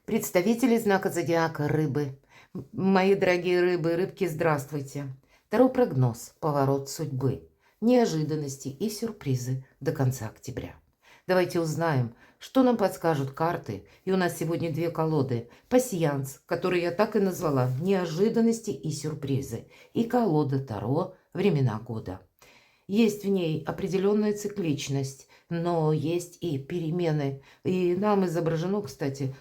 Представители знака зодиака Рыбы. Мои дорогие рыбы и рыбки, здравствуйте. Таро прогноз, поворот судьбы, неожиданности и сюрпризы до конца октября. Давайте узнаем, что нам подскажут карты. И у нас сегодня две колоды. Пасьянс, который я так и назвала, неожиданности и сюрпризы. И колода Таро времена года. Есть в ней определенная цикличность, но есть и перемены. И нам изображено, кстати,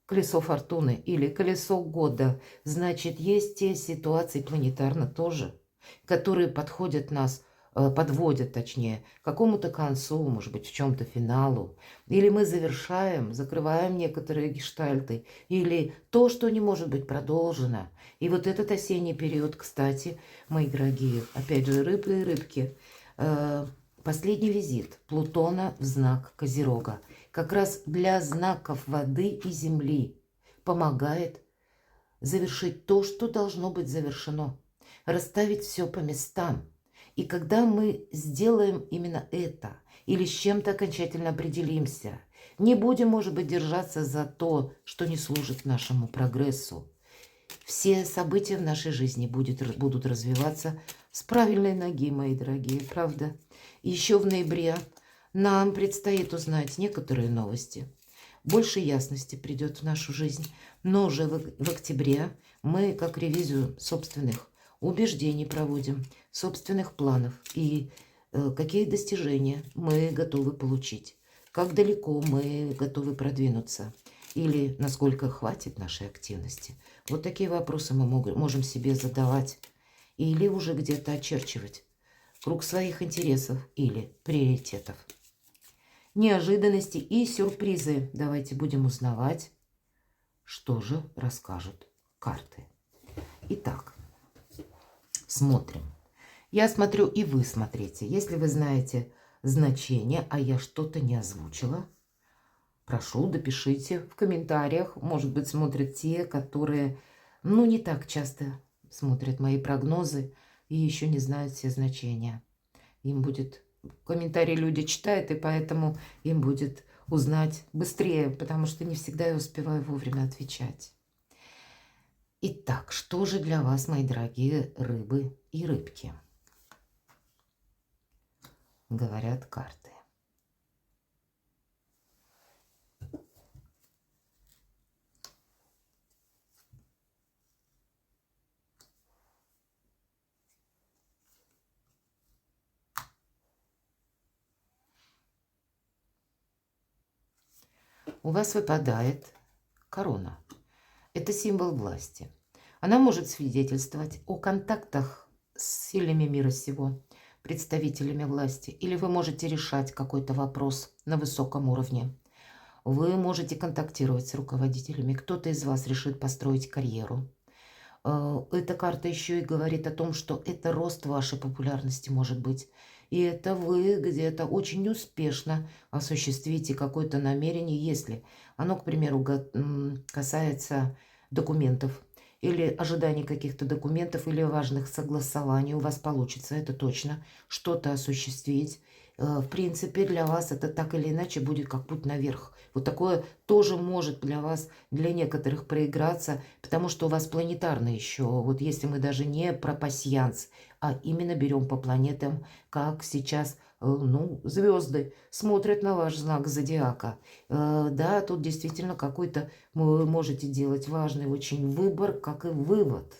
колесо фортуны или колесо года. Значит, есть те ситуации планетарно тоже, которые подводят, точнее, к какому-то концу, может быть, в чем-то финалу. Или мы закрываем некоторые гештальты, или то, что не может быть продолжено. И вот этот осенний период, кстати, мои дорогие, опять же, рыбы и рыбки, последний визит Плутона в знак Козерога как раз для знаков воды и земли помогает завершить то, что должно быть завершено, расставить все по местам. И когда мы сделаем именно это, или с чем-то окончательно определимся, не будем, может быть, держаться за то, что не служит нашему прогрессу. Все события в нашей жизни будут развиваться с правильной ноги, мои дорогие, правда? Еще в ноябре нам предстоит узнать некоторые новости. Больше ясности придет в нашу жизнь. Но уже в октябре мы как ревизию собственных убеждений проводим, собственных планов и какие достижения мы готовы получить, как далеко мы готовы продвинуться или насколько хватит нашей активности. Вот такие вопросы мы можем себе задавать или уже где-то очерчивать круг своих интересов или приоритетов. Неожиданности и сюрпризы. Давайте будем узнавать, что же расскажут карты. Итак, смотрим. Я смотрю, и вы смотрите. Если вы знаете значение, а я что-то не озвучила, прошу, допишите в комментариях. Может быть, смотрят те, которые, не так часто смотрят мои прогнозы и еще не знают все значения. Им будет... Комментарии люди читают, и поэтому им будет узнать быстрее, потому что не всегда я успеваю вовремя отвечать. Итак, что же для вас, мои дорогие рыбы и рыбки? Говорят карты. У вас выпадает корона. Это символ власти. Она может свидетельствовать о контактах с сильными мира сего, представителями власти. Или вы можете решать какой-то вопрос на высоком уровне. Вы можете контактировать с руководителями. Кто-то из вас решит построить карьеру. Эта карта еще и говорит о том, что это рост вашей популярности может быть. И это вы где-то очень успешно осуществите какое-то намерение, если оно, к примеру, касается документов или ожиданий каких-то документов или важных согласований. У вас получится, это точно, что-то осуществить. В принципе, для вас это так или иначе будет как путь наверх. Вот такое тоже может для вас, для некоторых проиграться, потому что у вас планетарно еще. Вот если мы даже не про пасьянс, а именно берем по планетам, как сейчас, звезды смотрят на ваш знак зодиака. Да, тут действительно какой-то вы можете делать важный очень выбор, как и вывод.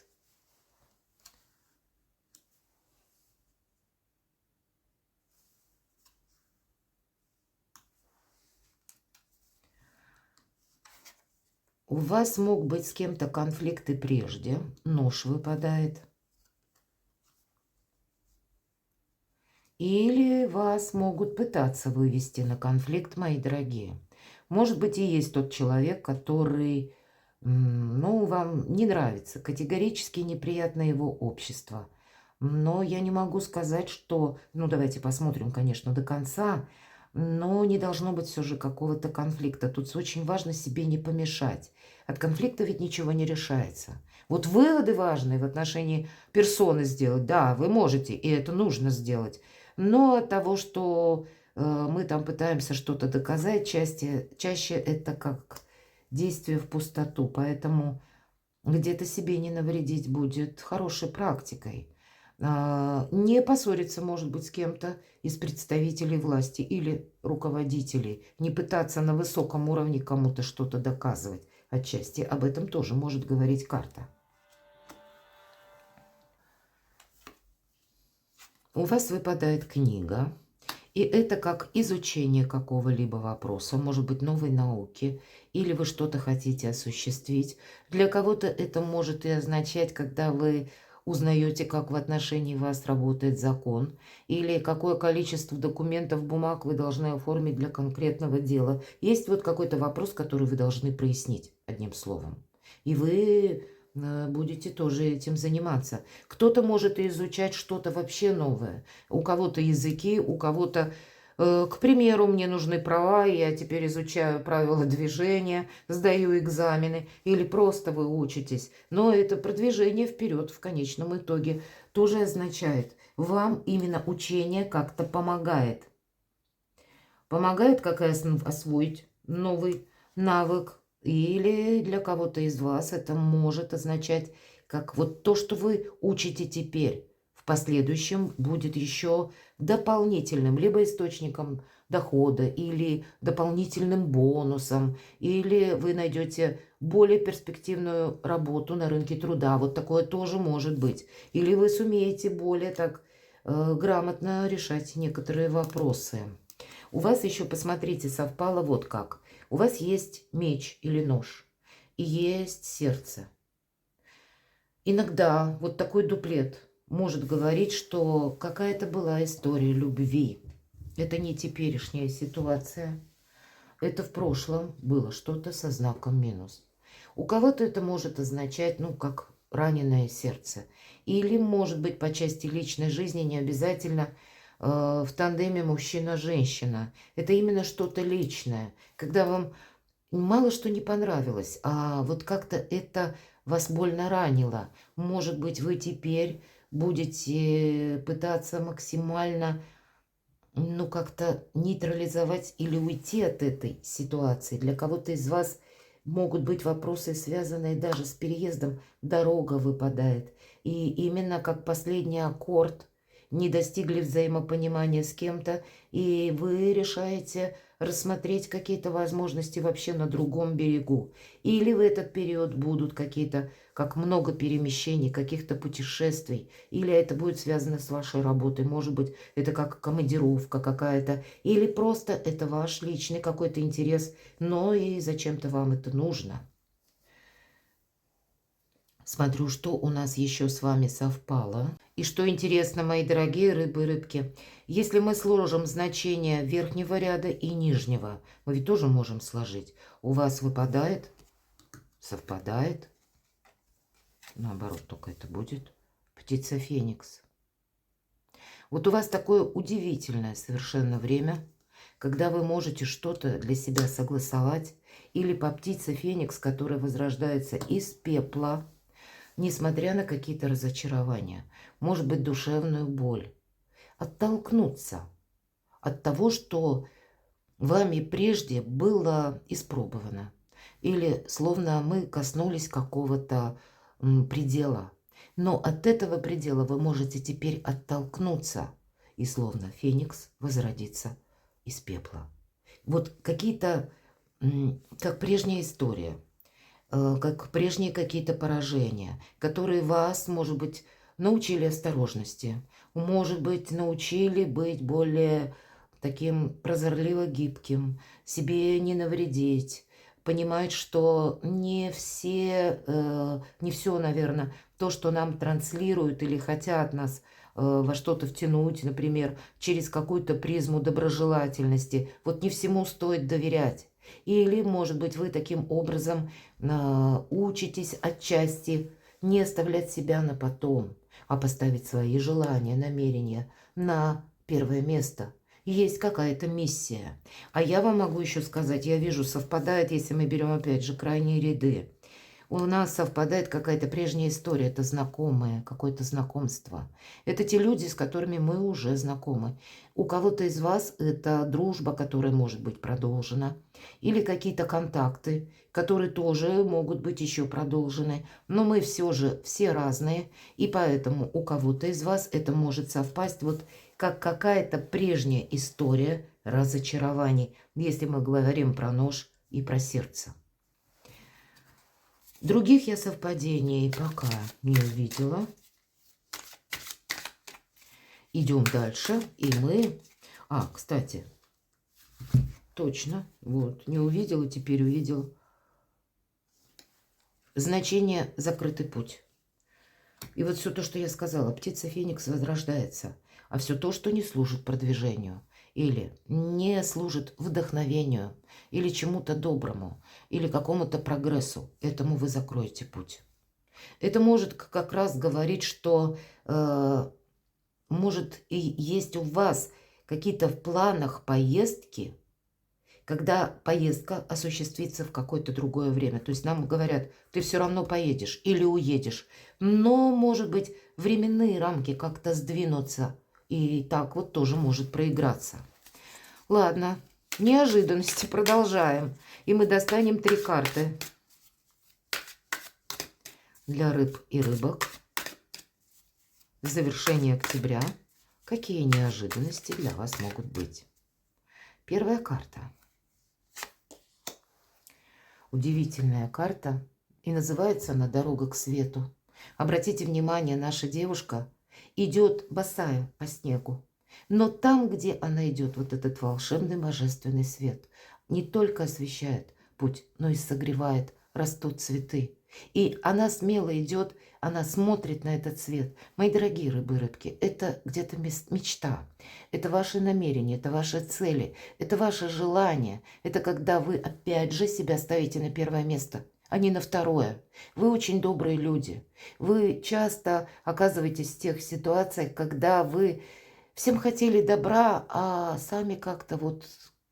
У вас мог быть с кем-то конфликт и прежде. Нож выпадает. Или вас могут пытаться вывести на конфликт, мои дорогие. Может быть, и есть тот человек, который, вам не нравится. Категорически неприятно его общество. Но я не могу сказать, что... давайте посмотрим, конечно, до конца. Но не должно быть все же какого-то конфликта. Тут очень важно себе не помешать. От конфликта ведь ничего не решается. Вот выводы важные в отношении персоны сделать. Да, вы можете, и это нужно сделать. Но от того, что мы там пытаемся что-то доказать, чаще это как действие в пустоту, поэтому где-то себе не навредить будет хорошей практикой. Не поссориться, может быть, с кем-то из представителей власти или руководителей, не пытаться на высоком уровне кому-то что-то доказывать. Отчасти об этом тоже может говорить карта. У вас выпадает книга, и это как изучение какого-либо вопроса, может быть, новой науки, или вы что-то хотите осуществить. Для кого-то это может и означать, когда вы узнаете, как в отношении вас работает закон, или какое количество документов, бумаг вы должны оформить для конкретного дела. Есть вот какой-то вопрос, который вы должны прояснить, одним словом. И вы будете тоже этим заниматься. Кто-то может изучать что-то вообще новое. У кого-то языки, у кого-то, к примеру, мне нужны права, и я теперь изучаю правила движения, сдаю экзамены, или просто вы учитесь. Но это продвижение вперед в конечном итоге тоже означает, вам именно учение как-то помогает. Помогает как освоить новый навык. Или для кого-то из вас это может означать, как вот то, что вы учите теперь, в последующем будет еще дополнительным, либо источником дохода, или дополнительным бонусом, или вы найдете более перспективную работу на рынке труда. Вот такое тоже может быть. Или вы сумеете более так грамотно решать некоторые вопросы. У вас еще, посмотрите, совпало вот как. У вас есть меч или нож, и есть сердце. Иногда вот такой дуплет может говорить, что какая-то была история любви. Это не теперешняя ситуация. Это в прошлом было что-то со знаком минус. У кого-то это может означать, ну, как раненое сердце. Или, может быть, по части личной жизни не обязательно в тандеме мужчина-женщина. Это именно что-то личное. Когда вам мало что не понравилось, а вот как-то это вас больно ранило. Может быть, вы теперь будете пытаться максимально, ну, как-то нейтрализовать или уйти от этой ситуации. Для кого-то из вас могут быть вопросы, связанные даже с переездом. Дорога выпадает. И именно как последний аккорд не достигли взаимопонимания с кем-то, и вы решаете рассмотреть какие-то возможности вообще на другом берегу. Или в этот период будут какие-то, как много перемещений, каких-то путешествий, или это будет связано с вашей работой, может быть, это как командировка какая-то, или просто это ваш личный какой-то интерес, но и зачем-то вам это нужно. Смотрю, что у нас еще с вами совпало. И что интересно, мои дорогие рыбы и рыбки, если мы сложим значение верхнего ряда и нижнего, мы ведь тоже можем сложить. У вас выпадает, совпадает, наоборот только это будет, птица Феникс. Вот у вас такое удивительное совершенно время, когда вы можете что-то для себя согласовать, или по птице Феникс, которая возрождается из пепла, несмотря на какие-то разочарования, может быть, душевную боль, оттолкнуться от того, что вами прежде было испробовано. Или словно мы коснулись какого-то предела. Но от этого предела вы можете теперь оттолкнуться, и словно Феникс возродиться из пепла. Вот какие-то, как прежняя история, как прежние какие-то поражения, которые вас, может быть, научили осторожности, может быть, научили быть более таким прозорливо гибким, себе не навредить, понимать, что не все, наверное, то, что нам транслируют или хотят нас во что-то втянуть, например, через какую-то призму доброжелательности, вот не всему стоит доверять. Или, может быть, вы таким образом учитесь отчасти не оставлять себя на потом, а поставить свои желания, намерения на первое место. Есть какая-то миссия. А я вам могу еще сказать, я вижу, совпадает, если мы берем опять же крайние ряды. у нас совпадает какая-то прежняя история, это знакомые, какое-то знакомство. Это те люди, с которыми мы уже знакомы. У кого-то из вас это дружба, которая может быть продолжена, или какие-то контакты, которые тоже могут быть еще продолжены. Но мы все же все разные, и поэтому у кого-то из вас это может совпасть вот как какая-то прежняя история разочарований, если мы говорим про нож и про сердце. Других я совпадений пока не увидела. Идем дальше. И мы... кстати, точно. Вот, не увидела, теперь увидела. Значение «закрытый путь». И вот все то, что я сказала. Птица Феникс возрождается. А все то, что не служит продвижению, или не служит вдохновению, или чему-то доброму, или какому-то прогрессу, этому вы закроете путь. Это может как раз говорить, что может и есть у вас какие-то в планах поездки, когда поездка осуществится в какое-то другое время. То есть нам говорят, ты все равно поедешь или уедешь. Но, может быть, временные рамки как-то сдвинутся. И так вот тоже может проиграться. Ладно, неожиданности продолжаем. И мы достанем 3 карты для рыб и рыбок. Завершение октября. Какие неожиданности для вас могут быть? Первая карта. Удивительная карта. И называется она «Дорога к свету». Обратите внимание, наша девушка идет босая по снегу. Но там, где она идет, вот этот волшебный божественный свет не только освещает путь, но и согревает, растут цветы. И она смело идет, она смотрит на этот цвет. Мои дорогие рыбы и рыбки, это где-то мечта, это ваши намерения, это ваши цели, это ваше желание. Это когда вы опять же себя ставите на первое место, а не на второе. Вы очень добрые люди. Вы часто оказываетесь в тех ситуациях, когда вы всем хотели добра, а сами как-то вот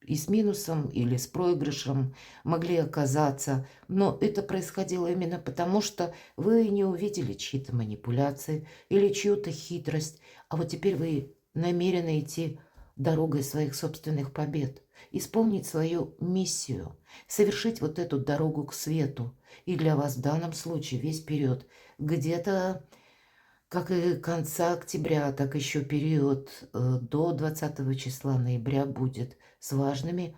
и с минусом или с проигрышем могли оказаться. Но это происходило именно потому, что вы не увидели чьи-то манипуляции или чью-то хитрость. А вот теперь вы намерены идти дорогой своих собственных побед, исполнить свою миссию, совершить вот эту дорогу к свету. И для вас в данном случае весь период где-то как и конца октября, так еще период до 20 числа ноября будет с важными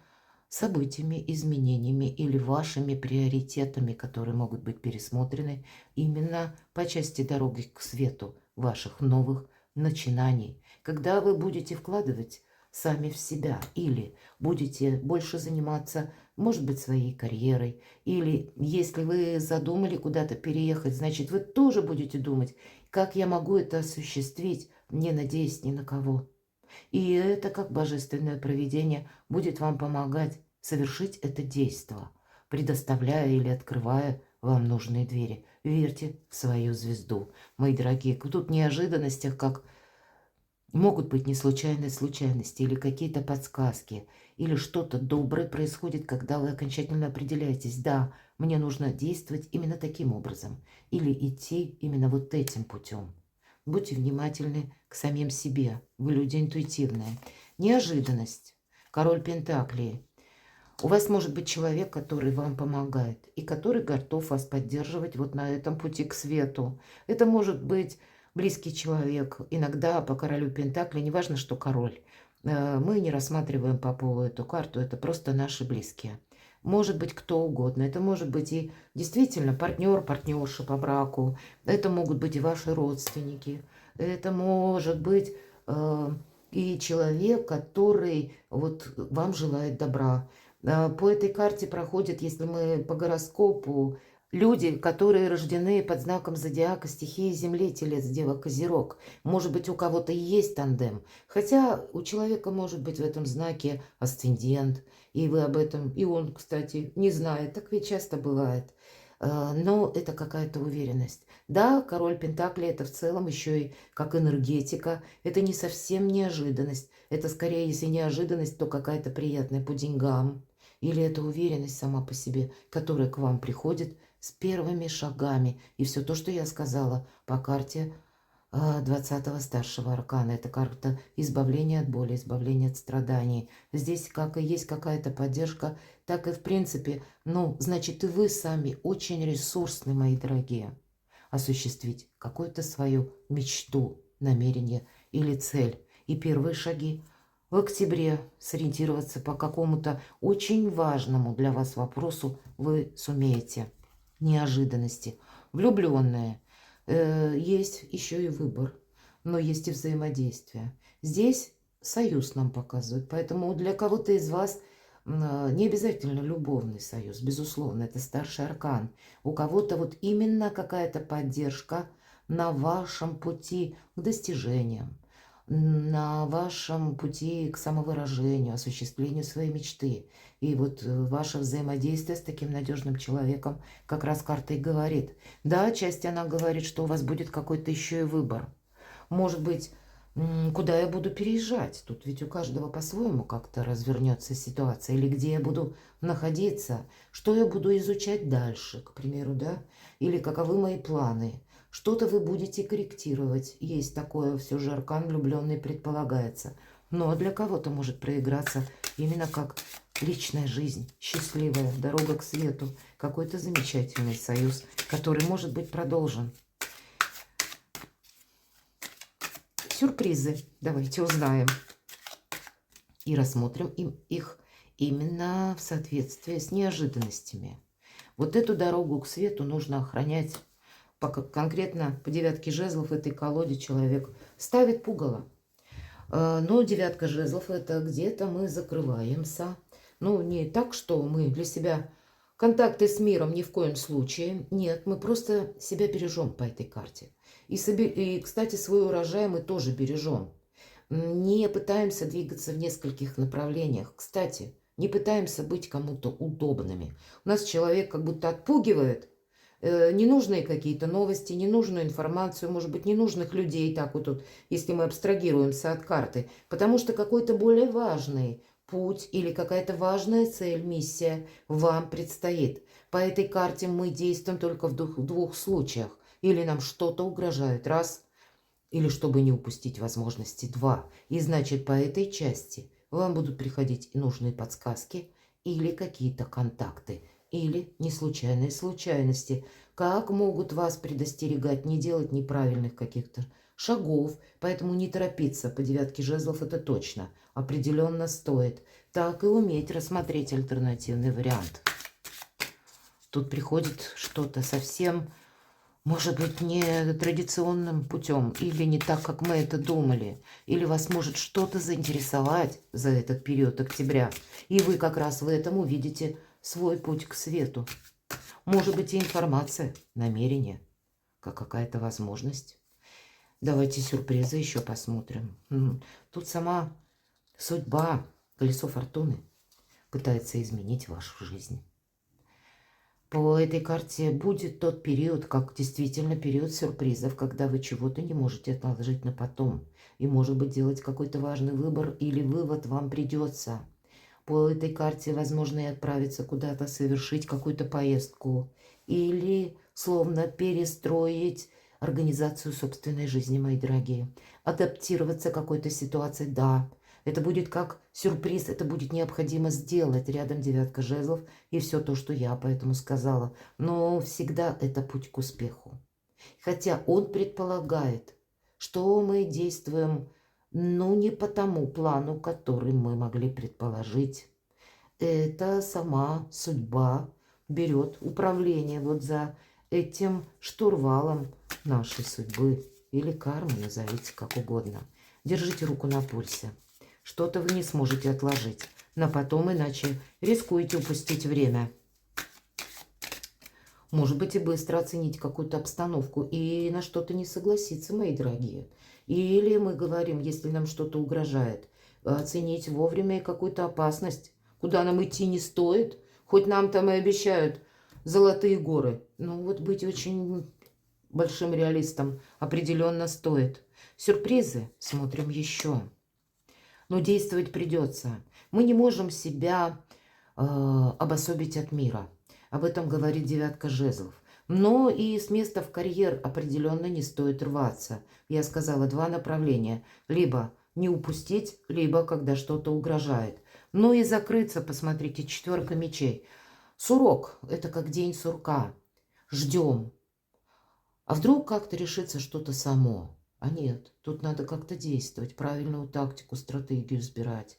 событиями, изменениями или вашими приоритетами, которые могут быть пересмотрены именно по части дороги к свету ваших новых начинаний. Когда вы будете вкладывать сами в себя или будете больше заниматься, может быть, своей карьерой, или если вы задумали куда-то переехать, значит, вы тоже будете думать, как я могу это осуществить, не надеясь ни на кого. И это, как божественное провидение, будет вам помогать совершить это действо, предоставляя или открывая вам нужные двери. Верьте в свою звезду, мои дорогие. Тут неожиданностях, как могут быть не случайные случайности или какие-то подсказки, или что-то доброе происходит, когда вы окончательно определяетесь, да, мне нужно действовать именно таким образом, или идти именно вот этим путем. Будьте внимательны к самим себе, вы люди интуитивные. Неожиданность. Король Пентаклей. У вас может быть человек, который вам помогает, и который готов вас поддерживать вот на этом пути к свету. Это может быть близкий человек. Иногда по королю Пентакли, неважно, что король, мы не рассматриваем по полу эту карту, это просто наши близкие. Может быть кто угодно. Это может быть и действительно партнер, партнерша по браку. Это могут быть и ваши родственники. Это может быть и человек, который вот вам желает добра. По этой карте проходят, если мы по гороскопу, люди, которые рождены под знаком зодиака стихии Земли, Телец, Дева, Козерог. Может быть, у кого-то и есть тандем. Хотя у человека может быть в этом знаке асцендент. И вы об этом, и он, кстати, не знает. Так ведь часто бывает. Но это какая-то уверенность. Да, король Пентакли это в целом еще и как энергетика. Это не совсем неожиданность. Это скорее, если неожиданность, то какая-то приятная по деньгам. Или это уверенность сама по себе, которая к вам приходит с первыми шагами. И все то, что я сказала по карте 20-го старшего аркана. Это карта избавления от боли, избавления от страданий. Здесь как и есть какая-то поддержка, так и в принципе, ну, значит, и вы сами очень ресурсны, мои дорогие, осуществить какую-то свою мечту, намерение или цель. И первые шаги в октябре сориентироваться по какому-то очень важному для вас вопросу вы сумеете. Неожиданности. Влюбленные. Есть еще и выбор, но есть и взаимодействие. Здесь союз нам показывают, поэтому для кого-то из вас не обязательно любовный союз, безусловно, это старший аркан. У кого-то вот именно какая-то поддержка на вашем пути к достижениям, на вашем пути к самовыражению, осуществлению своей мечты. И вот ваше взаимодействие с таким надежным человеком как раз карта и говорит. Да, часть она говорит, что у вас будет какой-то еще и выбор. Может быть, куда я буду переезжать? Тут ведь у каждого по-своему как-то развернется ситуация. Или где я буду находиться, что я буду изучать дальше, к примеру, да? Или каковы мои планы. Что-то вы будете корректировать. Есть такое, все же аркан влюбленный предполагается. Но для кого-то может проиграться именно как личная жизнь, счастливая, дорога к свету. Какой-то замечательный союз, который может быть продолжен. Сюрпризы. Давайте узнаем. И рассмотрим их именно в соответствии с неожиданностями. Вот эту дорогу к свету нужно охранять. Конкретно по девятке жезлов этой колоде человек ставит пугало. Но девятка жезлов это где-то мы закрываемся. Ну, не так, что мы для себя контакты с миром ни в коем случае. Нет, мы просто себя бережем по этой карте. И, кстати, свой урожай мы тоже бережем. Не пытаемся двигаться в нескольких направлениях. Кстати, не пытаемся быть кому-то удобными. У нас человек как будто отпугивает ненужные какие-то новости, ненужную информацию, может быть, ненужных людей, так вот тут, если мы абстрагируемся от карты, потому что какой-то более важный путь или какая-то важная цель, миссия вам предстоит. По этой карте мы действуем только в двух случаях. Или нам что-то угрожает, раз, или чтобы не упустить возможности, два. И значит, по этой части вам будут приходить и нужные подсказки, или какие-то контакты, или неслучайные случайности. Как могут вас предостерегать, не делать неправильных каких-то шагов. Поэтому не торопиться. По девятке жезлов это точно. Определенно стоит. Так и уметь рассмотреть альтернативный вариант. Тут приходит что-то совсем, может быть, не традиционным путем. Или не так, как мы это думали. Или вас может что-то заинтересовать за этот период октября. И вы как раз в этом увидите свой путь к свету. Может быть, и информация, намерение, как какая-то возможность. Давайте сюрпризы еще посмотрим. Тут сама судьба, колесо фортуны пытается изменить вашу жизнь. По этой карте будет тот период, как действительно период сюрпризов, когда вы чего-то не можете отложить на потом. И, может быть, делать какой-то важный выбор или вывод вам придется. По этой карте, возможно, и отправиться куда-то, совершить какую-то поездку. Или словно перестроить организацию собственной жизни, мои дорогие. Адаптироваться к какой-то ситуации, да. Это будет как сюрприз, это будет необходимо сделать. Рядом девятка жезлов и все то, что я поэтому сказала. Но всегда это путь к успеху. Хотя он предполагает, что мы действуем, ну, не по тому плану, который мы могли предположить. Это сама судьба берет управление вот за этим штурвалом нашей судьбы. Или кармы, назовите как угодно. Держите руку на пульсе. Что-то вы не сможете отложить на потом, иначе рискуете упустить время. Может быть, и быстро оценить какую-то обстановку и на что-то не согласиться, мои дорогие. Или мы говорим, если нам что-то угрожает, оценить вовремя какую-то опасность, куда нам идти не стоит, хоть нам там и обещают золотые горы. Ну вот быть очень большим реалистом определенно стоит. Сюрпризы смотрим еще. Но действовать придется. Мы не можем себя обособить от мира. Об этом говорит девятка жезлов. Но и с места в карьер определенно не стоит рваться. Я сказала, два направления. Либо не упустить, либо когда что-то угрожает. Ну и закрыться, посмотрите, четверка мечей. Сурок, это как день сурка. Ждем. А вдруг как-то решится что-то само? А нет, тут надо как-то действовать, правильную тактику, стратегию избирать.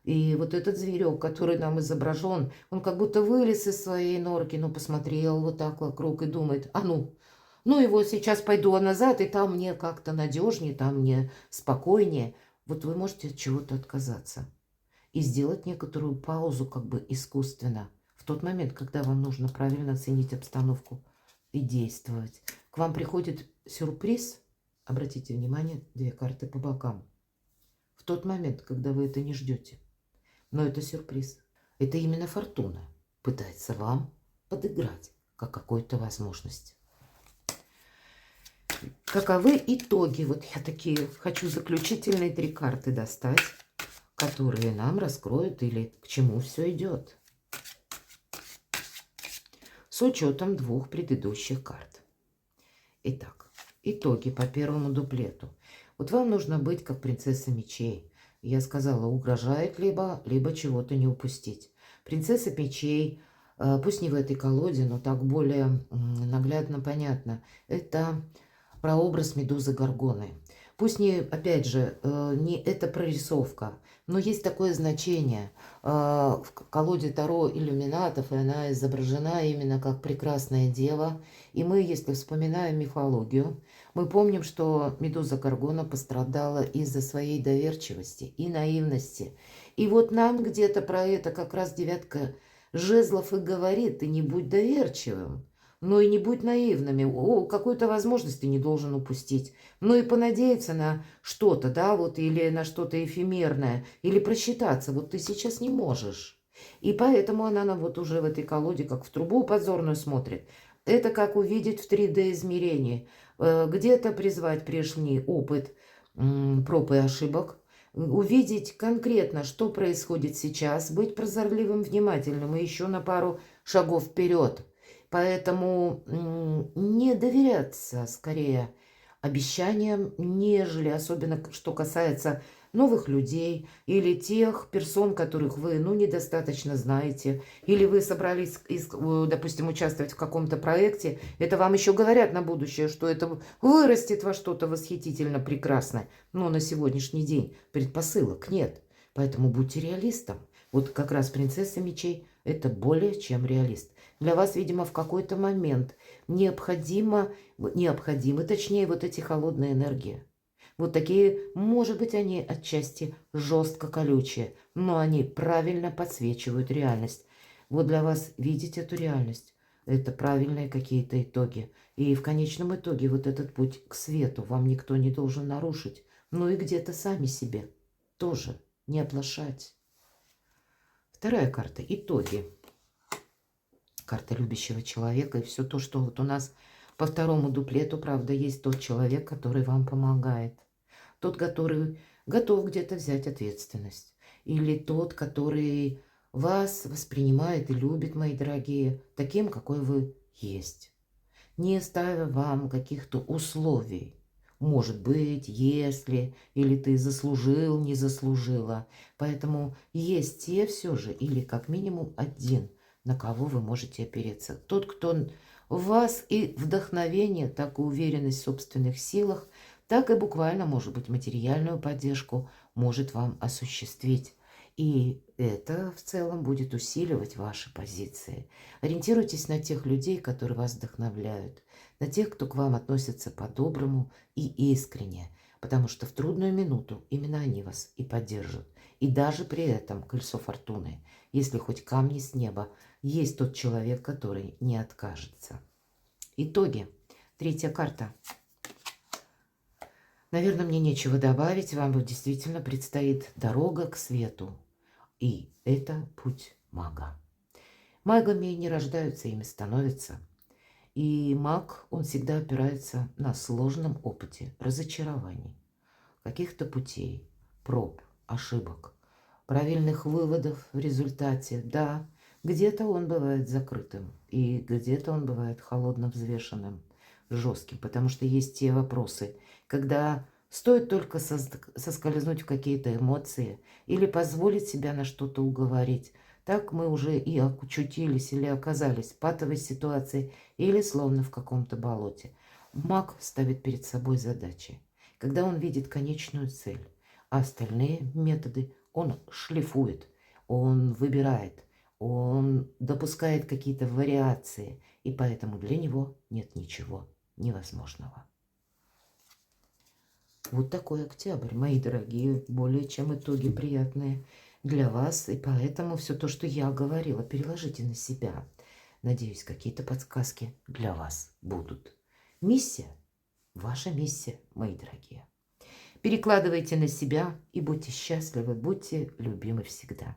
И вот этот зверек, который нам изображен, он как будто вылез из своей норки, но посмотрел вот так вокруг и думает, а ну его сейчас пойду назад, и там мне как-то надежнее, там мне спокойнее. Вот вы можете от чего-то отказаться и сделать некоторую паузу как бы искусственно в тот момент, когда вам нужно правильно оценить обстановку и действовать. К вам приходит сюрприз, обратите внимание, две карты по бокам, в тот момент, когда вы это не ждете. Но это сюрприз. Это именно фортуна пытается вам подыграть, как какой-то возможность. Каковы итоги? Вот я такие хочу заключительные 3 карты достать, которые нам раскроют или к чему все идет. С учетом 2 предыдущих карт. Итак, итоги по первому дуплету. Вот вам нужно быть как принцесса мечей. Я сказала, угрожает либо чего-то не упустить. Принцесса мечей, пусть не в этой колоде, но так более наглядно понятно. Это прообраз Медузы Горгоны. Пусть не, опять же, не это прорисовка, но есть такое значение в колоде Таро иллюминатов, и она изображена именно как прекрасная дева. И мы, если вспоминаем мифологию, мы помним, что Медуза Горгона пострадала из-за своей доверчивости и наивности. И вот нам где-то про это как раз девятка жезлов и говорит: ты не будь доверчивым. Но и не будь наивными. Какую-то возможность ты не должен упустить. Ну и понадеяться на что-то, да, вот, или на что-то эфемерное, или просчитаться. Вот ты сейчас не можешь. И поэтому она нам вот уже в этой колоде, как в трубу подзорную смотрит. Это как увидеть в 3D-измерении. Где-то призвать прежний опыт проб и ошибок, увидеть конкретно, что происходит сейчас, быть прозорливым, внимательным и еще на пару шагов вперед. Поэтому не доверяться скорее обещаниям, нежели, особенно что касается новых людей или тех персон, которых вы недостаточно знаете, или вы собрались, допустим, участвовать в каком-то проекте, это вам еще говорят на будущее, что это вырастет во что-то восхитительно прекрасное, но на сегодняшний день предпосылок нет, поэтому будьте реалистом. Вот как раз принцесса мечей – это более чем реалист. Для вас, видимо, в какой-то момент необходимы, точнее, вот эти холодные энергии. Вот такие, может быть, они отчасти жестко колючие, но они правильно подсвечивают реальность. Вот для вас видеть эту реальность – это правильные какие-то итоги. И в конечном итоге вот этот путь к свету вам никто не должен нарушить. Ну и где-то сами себе тоже не оплошать. Вторая карта – итоги. Карта любящего человека. И все то, что вот у нас по второму дуплету, правда, есть тот человек, который вам помогает. Тот, который готов где-то взять ответственность. Или тот, который вас воспринимает и любит, мои дорогие, таким, какой вы есть. Не ставя вам каких-то условий. Может быть, если, или ты заслужил, не заслужила. Поэтому есть те все же, или как минимум один, на кого вы можете опереться. Тот, кто в вас и вдохновение, так и уверенность в собственных силах, так и буквально, может быть, материальную поддержку может вам осуществить. И это в целом будет усиливать ваши позиции. Ориентируйтесь на тех людей, которые вас вдохновляют, на тех, кто к вам относится по-доброму и искренне, потому что в трудную минуту именно они вас и поддержат. И даже при этом кольцо фортуны, если хоть камни с неба, есть тот человек, который не откажется. Итоги. Третья карта. Наверное, мне нечего добавить. Вам действительно предстоит дорога к свету. И это путь мага. Магами не рождаются, ими становятся. И маг, он всегда опирается на сложном опыте разочарований, каких-то путей, проб, ошибок, правильных выводов в результате. Да, Где-то он бывает закрытым, и где-то он бывает холодно взвешенным, жестким, потому что есть те вопросы, когда стоит только соскользнуть в какие-то эмоции или позволить себя на что-то уговорить. Так мы уже и очутились или оказались в патовой ситуации или словно в каком-то болоте. Маг ставит перед собой задачи, когда он видит конечную цель, а остальные методы он шлифует, он выбирает, он допускает какие-то вариации, и поэтому для него нет ничего невозможного. Вот такой октябрь, мои дорогие, более чем итоги приятные для вас. И поэтому все то, что я говорила, переложите на себя. Надеюсь, какие-то подсказки для вас будут. Миссия, ваша миссия, мои дорогие. Перекладывайте на себя и будьте счастливы, будьте любимы всегда.